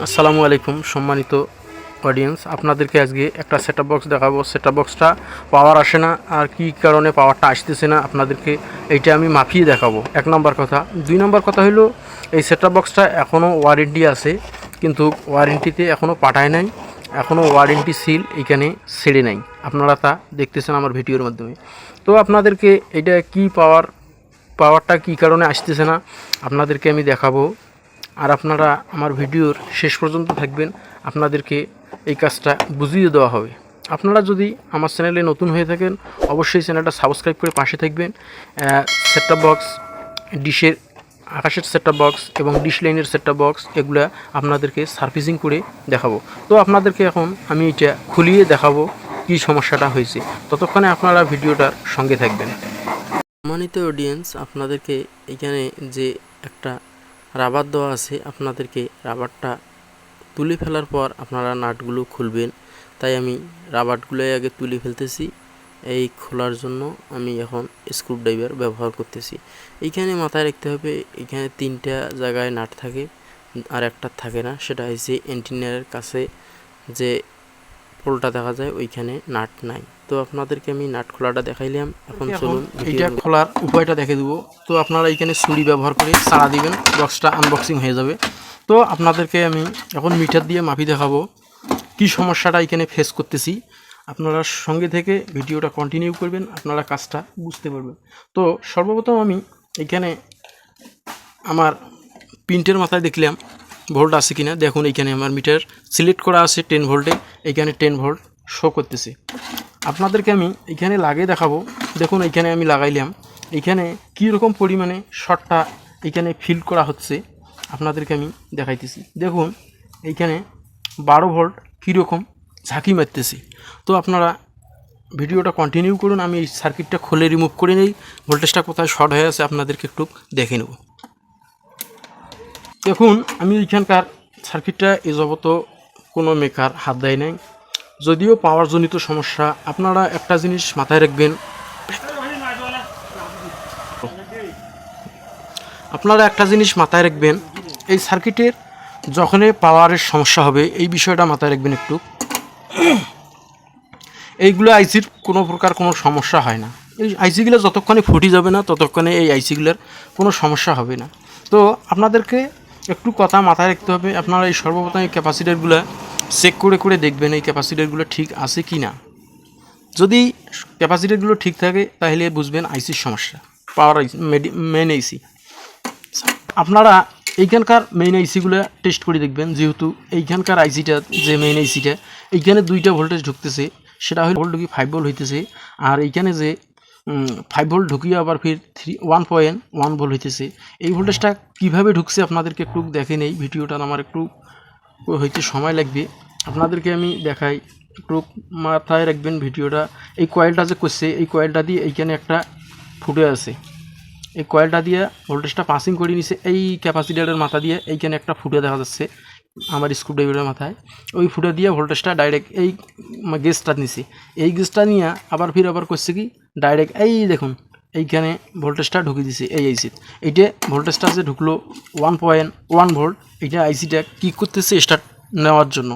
আসসালামু আলাইকুম সম্মানিত অডিয়েন্স, আপনাদেরকে আজকে একটা সেটআপ বক্স দেখাবো। সেটআপ বক্সটা পাওয়ার আসে না, আর কি কারণে পাওয়ারটা আসতেছে না আপনাদেরকে এইটা আমি মাপিয়ে দেখাবো। এক নম্বর কথা। দুই নম্বর কথা হলো, এই সেটআপ বক্সটা এখনও ওয়ারেন্টি আছে, কিন্তু ওয়ারেন্টিতে এখনও পাঠায় নাই, এখনও ওয়ারেন্টি সিল এইখানে ছেড়ে নাই। আপনারা তা দেখতেছেন আমার ভিডিওর মাধ্যমে। তো আপনাদেরকে এটা কি পাওয়ারটা কী কারণে আসতেছে না আপনাদেরকে আমি দেখাবো। আর আপনারা আমার ভিডিওর শেষ পর্যন্ত থাকবেন, আপনাদেরকে এই কাজটা বুঝিয়ে দেওয়া হবে। আপনারা যদি আমার চ্যানেলে নতুন হয়ে থাকেন, অবশ্যই চ্যানেলটা সাবস্ক্রাইব করে পাশে থাকবেন। সেটআপ বক্স, ডিশের আকাশের সেটআপ বক্স এবং ডিশ লাইনের সেটআপ বক্স, এগুলা আপনাদেরকে সার্ভিসিং করে দেখাবো। তো আপনাদেরকে এখন আমি এটা খুলিয়ে দেখাবো কি সমস্যাটা হয়েছে। ততক্ষণে আপনারা ভিডিওটার সঙ্গে থাকবেন। সম্মানিত অডিয়েন্স, আপনাদেরকে এখানে যে একটা রাবার দেওয়া আছে, আপনাদেরকে রাবারটা তুলে ফেলার পর আপনারা নাটগুলো খুলবেন। তাই আমি রাবারগুলো আগে তুলে ফেলতেছি। এই খোলার জন্য আমি এখন স্ক্রুড্রাইভার ব্যবহার করতেছি। এইখানে মাথায় রাখতে হবে, এখানে তিনটা জায়গায় নাট থাকে আর একটা থাকে না। সেটা হচ্ছে এন্টিনারের কাছে যে পোলটা দেখা যায়, ওইখানে নাট নাই। তো আপনাদেরকে আমি নাট খোলাটা দেখাইলাম। এখন চলুন এইটা খোলার উপায়টা দেখে দেবো। তো আপনারা এইখানে ছুরি ব্যবহার করে চাড়া দিবেন, বক্সটা আনবক্সিং হয়ে যাবে। তো আপনাদেরকে আমি এখন মিটার দিয়ে মাপি দেখাবো কি সমস্যাটা এখানে ফেস করতেছি। আপনারা সঙ্গে থেকে ভিডিওটা কন্টিনিউ করবেন, আপনারা কাজটা বুঝতে পারবেন। তো সর্বপ্রথম আমি এখানে আমার পিন্টের মাথায় দেখলাম ভোল্ট আছে কিনা। দেখুন এইখানে আমার মিটার সিলেক্ট করা আছে 10 ভোল্টে, এইখানে 10 ভোল্ট শো করতেছে। আপনাদেরকে আমি এইখানে লাগিয়ে দেখাবো। দেখুন এইখানে আমি লাগাইলাম, এইখানে কীরকম পরিমাণে শর্টটা এইখানে ফিল করা হচ্ছে আপনাদেরকে আমি দেখাইতেছি। দেখুন এইখানে 12 ভোল্ট কীরকম ঝাঁকি মারতেছি। তো আপনারা ভিডিওটা কন্টিনিউ করুন। আমি এই সার্কিটটা খুলে রিমুভ করে নেই, ভোল্টেজটা কোথায় শর্ট হয়ে আছে আপনাদেরকে একটু দেখে নেব। দেখুন আমি এইখানকার সার্কিটটা এ যাবত কোনো মেকার হাত দেয় নাই, যদিও পাওয়ারজনিত সমস্যা। আপনারা একটা জিনিস মাথায় রাখবেন, এই সার্কিটের যখনই পাওয়ারের সমস্যা হবে এই বিষয়টা মাথায় রাখবেন একটু। এইগুলো আইসির কোনো প্রকার কোনো সমস্যা হয় না। এই আইসিগুলো যতক্ষণে ফুটি যাবে না ততক্ষণে এই আইসিগুলোর কোনো সমস্যা হবে না। তো আপনাদেরকে একটু কথা মাথায় রাখতে হবে। আপনারা এই সর্বপ্রথম এই ক্যাপাসিটারগুলো চেক করে করে দেখবেন এই ক্যাপাসিটারগুলো ঠিক আছে কি না। যদি ক্যাপাসিটারগুলো ঠিক থাকে তাহলে বুঝবেন আইসির সমস্যা, পাওয়ার মেইন আইসি। আপনারা এইখানকার মেইন আইসিগুলো টেস্ট করে দেখবেন। যেহেতু এইখানকার আইসিটা যে মেইন আইসিটা, এইখানে 2টা ভোল্টেজ ঢুকতেছে, সেটা হলো ভোল্ট ঢুকি 5 ভোল্ট হইতেছে। আর এইখানে যে 5 ভোল্ট ঢুকিয়ে আবার ফির 1.1 ভোল্ট হইতেছে। এই ভোল্টেজটা কীভাবে ঢুকছে আপনাদেরকে একটু দেখে নেই। ভিডিওটা আমার একটু হইতে সময় লাগবে, আপনাদেরকে আমি দেখাই। একটু মাথায় রাখবেন ভিডিওটা। এই কয়েলটা যে করছে, এই কয়েলটা দিয়ে এইখানে একটা ফুটে আছে, এই কয়েলটা দিয়ে ভোল্টেজটা পাসিং করে নিছে এই ক্যাপাসিটারের মাথা দিয়ে। এইখানে একটা ফুটে দেখা যাচ্ছে আমার স্ক্রুড্রাইভারের মাথায়, ওই ফুটে দিয়ে ভোল্টেজটা ডাইরেক্ট এই গেজটা নিছি। এই গেজটা নিয়ে আবার করছে কি ডাইরেক্ট এই দেখুন এইখানে ভোল্টেজটা ঢুকিয়ে দিছে এই আইসি। এইটা ভোল্টেজটা যে ঢুকলো 1.1 ভোল্ট, এইটা আইসিটা কী করতেছে স্টার্ট নেওয়ার জন্য।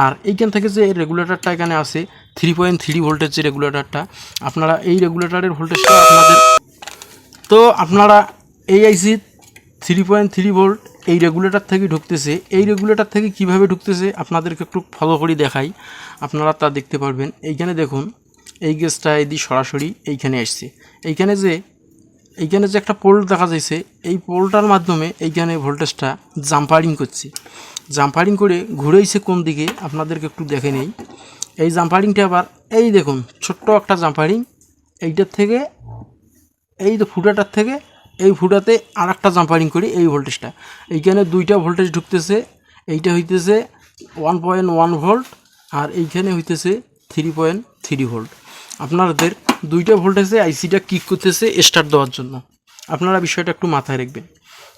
আর এইখান থেকে যে রেগুলেটরটা এখানে আছে 3.3 ভোল্টের যে রেগুলেটরটা, আপনারা এই রেগুলেটরের ভোল্টেজটা আপনারা এই আইসি 3.3 ভোল্ট এই রেগুলেটর থেকে ঢুকতেছে। এই রেগুলেটর থেকে কিভাবে ঢুকতেছে আপনাদেরকে একটু ফলো করে দেখাই, আপনারা তা দেখতে পারবেন। এইখানে দেখুন এই গেজটা এদি সরাসরি এইখানে আসছে। এইখানে যে একটা পোল দেখা যাচ্ছে, এই পোলটার মাধ্যমে এইখানে ভোল্টেজটা জাম্পারিং করছে। জাম্পারিং করে ঘুরেছে কোন দিকে আপনাদেরকে একটু দেখে নেই। এই জাম্পারিংটা আবার এই দেখুন ছোট্ট একটা জাম্পারিং, এইটার থেকে এই তো ফুটাটার থেকে এই ফুটাতে আর একটা জাম্পারিং করি এই ভোল্টেজটা। এইখানে 2টা ভোল্টেজ ঢুকতেছে, এইটা হইতেছে 1.1 ভোল্ট আর এইখানে হইতেছে 3.3 ভোল্ট। আপনাদের 2টা ভোল্টেজে আইসিটা কিক করতেছে স্টার্ট দেওয়ার জন্য। আপনারা বিষয়টা একটু মাথায় রাখবেন।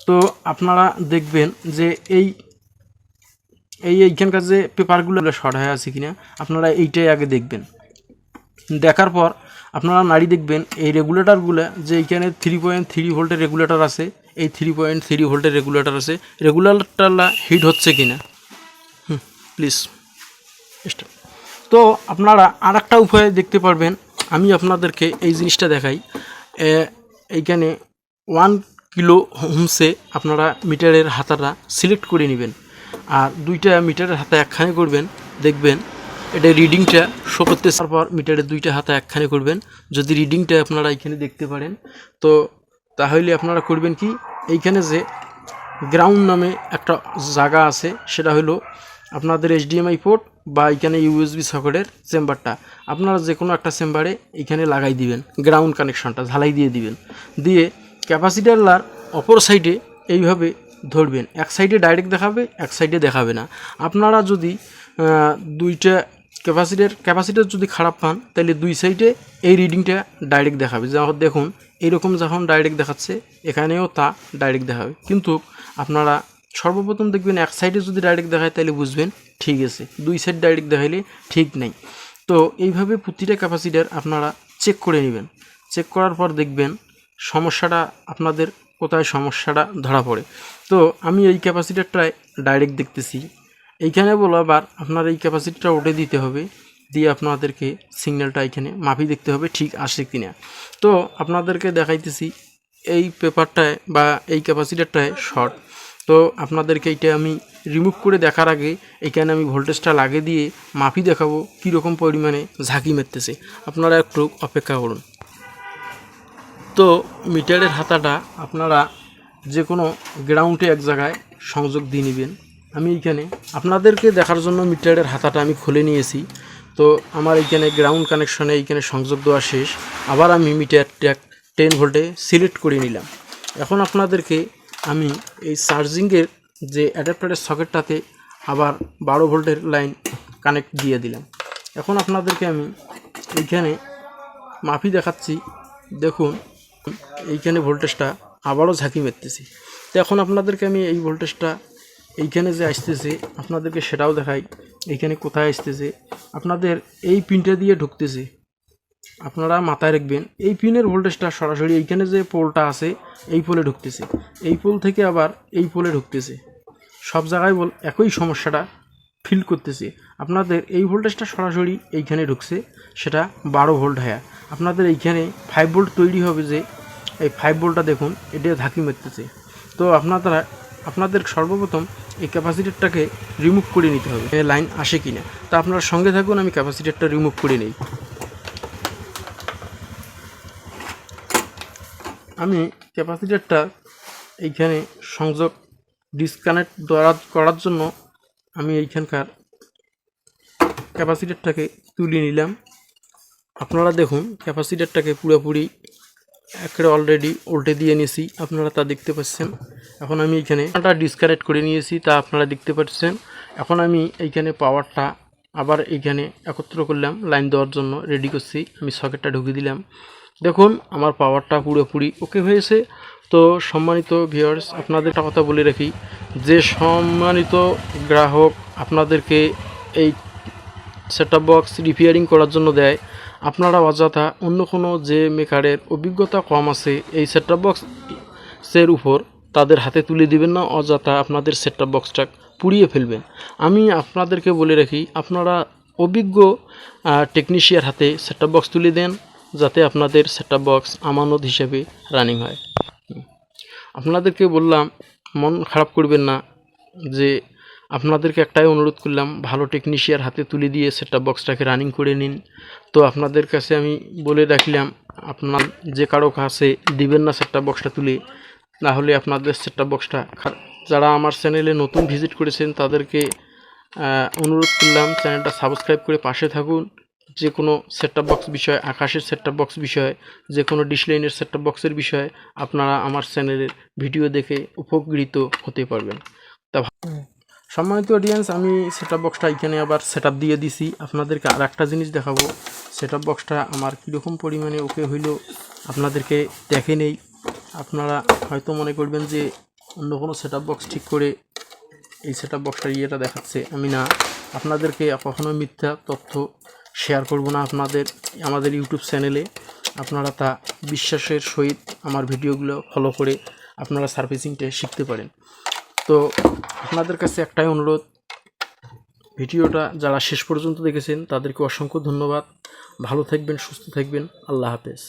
তো আপনারা দেখবেন যে এইখানকার যে পেপারগুলো শর্ট হয়ে আছে কিনা, আপনারা এইটাই আগে দেখবেন। দেখার পর আপনারা নাড়ি দেখবেন এই রেগুলেটরগুলো যে এইখানে 3.3 ভোল্টের রেগুলেটর আছে, এই 3.3 ভোল্টের রেগুলেটর আছে, রেগুলেটরটা হিট হচ্ছে কিনা। প্লিজ। তো আপনারা আর একটা উপায় দেখতে পারবেন, আমি আপনাদেরকে এই জিনিসটা দেখাই। এইখানে 1 কিলো হোমসে আপনারা মিটারের হাতাটা সিলেক্ট করে নেবেন, আর 2টা মিটারের হাতা একখানে করবেন, দেখবেন এটা রিডিংটা শো করতে। তারপর মিটারের 2টা হাতা একখানে করবেন, যদি রিডিংটা আপনারা এখানে দেখতে পারেন তো তাহলে আপনারা করবেন কি, এইখানে যে গ্রাউন্ড নামে একটা জায়গা আছে, সেটা হলো আপনাদের HDMI পোর্ট বা এখানে USB সকেটের চেম্বারটা আপনারা যে কোনো একটা চেম্বারে এখানে লাগাই দিবেন, গ্রাউন্ড কানেকশনটা ঝালাই দিয়ে দিবেন, দিয়ে ক্যাপাসিটারলার অপর সাইডে এইভাবে ধরবেন। এক সাইডে ডাইরেক্ট দেখাবে, এক সাইডে দেখাবে না। আপনারা যদি 2টা ক্যাপাসিটার যদি খারাপ পান তাহলে 2 সাইডে এই রিডিংটা ডাইরেক্ট দেখাবে। যখন দেখুন এইরকম যখন ডাইরেক্ট দেখাচ্ছে, এখানেও তা ডাইরেক্ট দেখাবে। কিন্তু আপনারা সর্বপ্রথম দেখবেন এক সাইডে যদি ডাইরেক্ট দেখায় তাহলে বুঝবেন ঠিক আছে, 2 সাইড ডাইরেক্ট দেখাইলে ঠিক নেই। তো এইভাবে প্রতিটা ক্যাপাসিটার আপনারা চেক করে নেবেন। চেক করার পর দেখবেন সমস্যাটা আপনাদের কোথায় সমস্যাটা ধরা পড়ে। তো আমি এই ক্যাপাসিটারটায় ডাইরেক্ট দেখতেছি, এইখানে বলো আবার আপনার এই ক্যাপাসিটিটা ওঠে দিতে হবে, দিয়ে আপনাদেরকে সিগন্যালটা এখানে মাপি দেখতে হবে ঠিক আসে কিনা। তো আপনাদেরকে দেখাইতেছি এই পেপারটায় বা এই ক্যাপাসিটারটায় শর্ট। তো আপনাদেরকে এইটা আমি রিমুভ করে দেখার আগে এখানে আমি ভোল্টেজটা লাগিয়ে দিয়ে মাপি দেখাবো কীরকম পরিমাণে ঝাঁকি মারতেছে। আপনারা একটু অপেক্ষা করুন। তো মিটারের হাতাটা আপনারা যে কোনো গ্রাউন্ডে এক জায়গায় সংযোগ দিয়ে নেবেন। আমি এইখানে আপনাদেরকে দেখার জন্য মিটারের হাতাটা আমি খুলে নিয়েছি। তো আমার এইখানে গ্রাউন্ড কানেকশনে এইখানে সংযোগ দেওয়া শেষ। আবার আমি মিটারটা 10 ভোল্টে সিলেক্ট করে নিলাম। এখন আপনাদেরকে আমি এই চার্জিংয়ের যে অ্যাডাপ্টারের সকেটটাতে আবার 12 ভোল্টের লাইন কানেক্ট দিয়ে দিলাম। এখন আপনাদেরকে আমি এইখানে মাপি দেখাচ্ছি, দেখুন এইখানে ভোল্টেজটা আবারও ঝাঁকি মারতেছি। তো এখন আপনাদেরকে আমি এই ভোল্টেজটা এইখানে যে আসতেছে আপনাদেরকে সেটাও দেখাই। এইখানে কোথায় আসতেছে, আপনাদের এই পিনটা দিয়ে ঢুকতেছে। আপনারা মাথায় রাখবেন এই পিনের ভোল্টেজটা সরাসরি এইখানে যে পোলটা আছে এই পোলে ঢুকতেছে, এই পোল থেকে আবার এই পোলে ঢুকতেছে। সব জায়গায় একই সমস্যাটা ফিল করতেছে। আপনাদের এই ভোল্টেজটা সরাসরি এইখানে ঢুকছে, সেটা 12 ভোল্ট হ্যাঁ। আপনাদের এইখানে 5 ভোল্ট তৈরি হবে, যে এই 5 ভোল্টটা দেখুন এটা ঝাঁকি মারতেছে। তো আপনাদের সর্বপ্রথম এই ক্যাপাসিটারটাকে রিমুভ করে নিতে হবে, লাইন আসে কিনা। তা আপনারা সঙ্গে থাকুন, আমি ক্যাপাসিটারটা রিমুভ করে নিই। আমি ক্যাপাসিটারটা এইখানে সংযোগ ডিসকানেক্ট করার জন্য আমি এইখানকার ক্যাপাসিটারটাকে তুলে নিলাম। আপনারা দেখুন ক্যাপাসিটারটাকে পুরোপুরি একেবারে অলরেডি উল্টে দিয়ে নিয়েছি, আপনারা তা দেখতে পাচ্ছেন। এখন আমি এইখানে ডিসকানেক্ট করে নিয়েছি, তা আপনারা দেখতে পাচ্ছেন। এখন আমি এইখানে পাওয়ারটা আবার এইখানে একত্র করলাম, লাইন দেওয়ার জন্য রেডি করছি। আমি সকেটটা ঢুকিয়ে দিলাম, দেখুন আমার পাওয়ারটা পুরোপুরি ওকে হয়েছে। তো সম্মানিত ভিউয়ার্স, আপনাদের একটা কথা বলে রাখি, যে সম্মানিত গ্রাহক আপনাদেরকে এই সেটআপ বক্স রিপেয়ারিং করার জন্য দেয়, আপনারা অযথা অন্য কোনো যে মেকারের অভিজ্ঞতা কম আছে এই সেটআপ বক্সের উপর তাদের হাতে তুলে দিবেন না, অযথা আপনাদের সেটআপ বক্সটা পুড়িয়ে ফেলবেন। আমি আপনাদেরকে বলে রাখি, আপনারা অভিজ্ঞ টেকনিশিয়ার হাতে সেটআপ বক্স তুলে দেন, যাতে আপনাদের সেটআপ বক্স আমানত হিসেবে রানিং হয়। আপনাদেরকে বললাম মন খারাপ করবেন না, যে আপনাদেরকে একটাই অনুরোধ করলাম, ভালো টেকনিশিয়ার হাতে তুলে দিয়ে সেটআপ বক্সটাকে রানিং করে নিন। তো আপনাদের কাছে আমি বলে রাখলাম, আপনার যে কারো কাছে দিবেন না সেটআপ বক্সটা তুলে, না হলে আপনাদের সেটআপ বক্সটা। যারা আমার চ্যানেলে নতুন ভিজিট করেছেন তাদেরকে অনুরোধ করলাম চ্যানেলটা সাবস্ক্রাইব করে পাশে থাকুন। যে কোনো সেটআপ বক্স বিষয়, আকাশের সেটআপ বক্স বিষয়, যে কোনো ডিশ লাইনের সেটআপ বক্সের বিষয়ে আপনারা আমার চ্যানেলের ভিডিও দেখে উপকৃত হতে পারবেন। তা সম্মানিত অডিয়েন্স, আমি সেটআপ বক্সটা এখানে আবার সেটআপ দিয়ে দিছি। আপনাদেরকে আর একটা জিনিস দেখাবো, সেটআপ বক্সটা আমার কীরকম পরিমাণে ওকে হইল আপনাদেরকে দেখে নেই। আপনারা হয়তো মনে করবেন যে অন্য কোনো সেটআপ বক্স ঠিক করে এই সেটআপ বক্সটার ইয়েটা দেখাচ্ছে, আমি না। আপনাদেরকে কখনো মিথ্যা তথ্য শেয়ার করব না আমাদের ইউটিউব চ্যানেলে। আপনারা তা বিশ্বাসের সহিত আমার ভিডিওগুলো ফলো করে আপনারা সার্ভিসিংটা শিখতে পারেন। তো আপনাদের কাছে একটাই অনুরোধ, ভিডিওটা যারা শেষ পর্যন্ত দেখেছেন তাদেরকে অসংখ্য ধন্যবাদ। ভালো থাকবেন, সুস্থ থাকবেন। আল্লাহ হাফেজ।